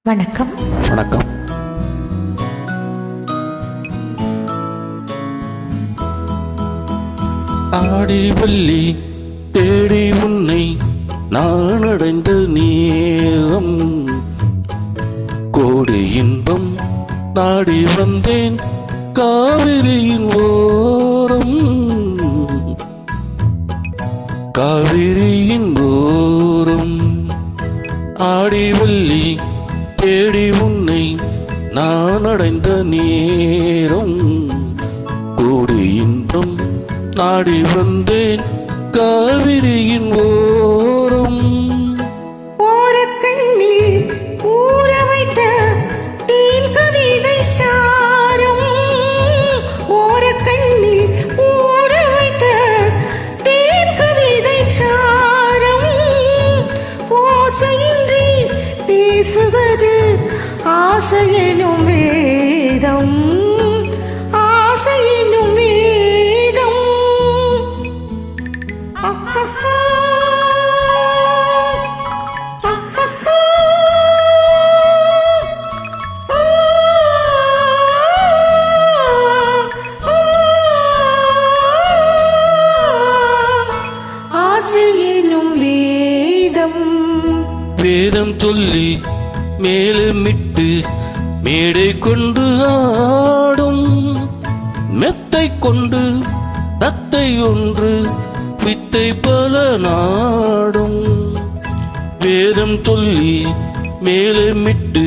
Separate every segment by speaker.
Speaker 1: வணக்கம்.
Speaker 2: வணக்கம். ஆடி வள்ளி தேடி உன்னை நான் அடைந்த நேரம், கோடி இன்பம் நாடி வந்தேன் காவிரியின் ஓரம், காவிரியின் ஓரம். ஆடி வள்ளி தேடி உன்னை நான் அடைந்த நேரம், கோடி இன்பம் நாடி வந்தேன் காவிரியின் ஓரம்.
Speaker 1: ஓரக்கண்ணில் ஊற வைத்த தேன் கவிதை சாரம், ஓரக்கண்ணில் ஊற வைத்த தேன் கவிதை சாரம். ஓசையின்றி பேசுவது ஆசையெனும் வேதம், ஆசையெனும் வேதம். ஆசையெனும் வேதம்.
Speaker 2: வேதம் சொல்லி மேலுமிட்டு மேடை கொண்டு ஆடும், மெத்தை கொண்டு தத்தை ஒன்று வித்தை பல நாடும். வேதம் சொல்லி மேலுமிட்டு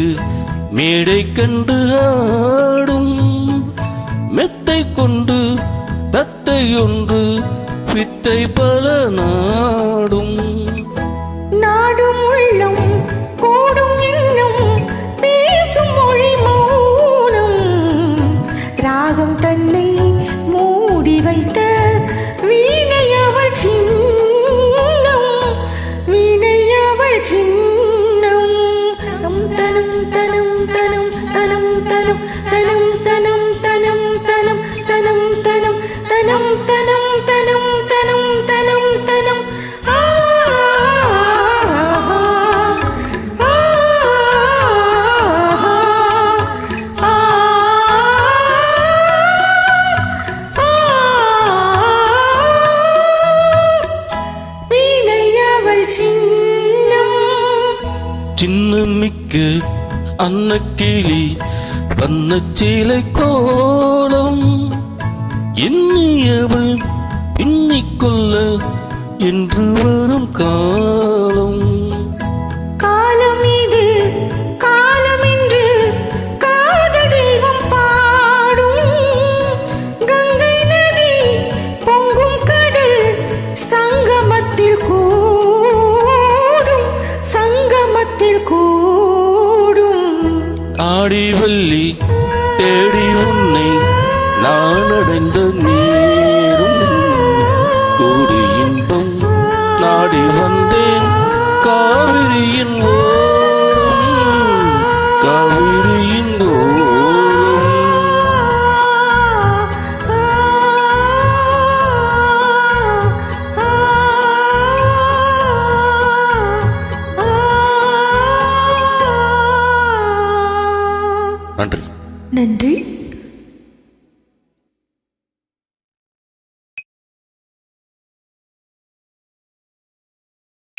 Speaker 2: மேடை கண்டு ஆடும், மெத்தை கொண்டு தத்தை ஒன்று வித்தை பல நாடும்.
Speaker 1: நாடும் உள்ளம் கூடும் இன்னும் பேசும் மொழி மௌனம், ராகம் தன்னை மூடி வைத்த வீணை அவள் சின்னம், வீணை அவள் சின்னம். தனம் தனம் தனம் தனம் தனம் தனம் தனம் தனம் தனம் தனம் தனம் தனம் தனம் தனம் தனம் தனம் தனம் தனம்.
Speaker 2: சின்னமிக்க அன்னக்கிளி வண்ணச்சீலை கோலம், எண்ணியவள் பின்னிக்கொள்ள என்று வரும் காலம்.
Speaker 1: காலம் இது காலம் என்று காதல் தெய்வம் பாடும், கங்கை நதி பொங்கும் கடல் சங்கமத்தில் கூடும், சங்கமத்தில் கூடும்.
Speaker 2: ஆடி வள்ளி தேடி உன்னை நான் அடைந்த நேரம், கோடி இன்பம் நாடி வந்தேன் காவிரியின் ஓரம், காவிரியின் ஓரம். நன்றி.
Speaker 1: நன்றி.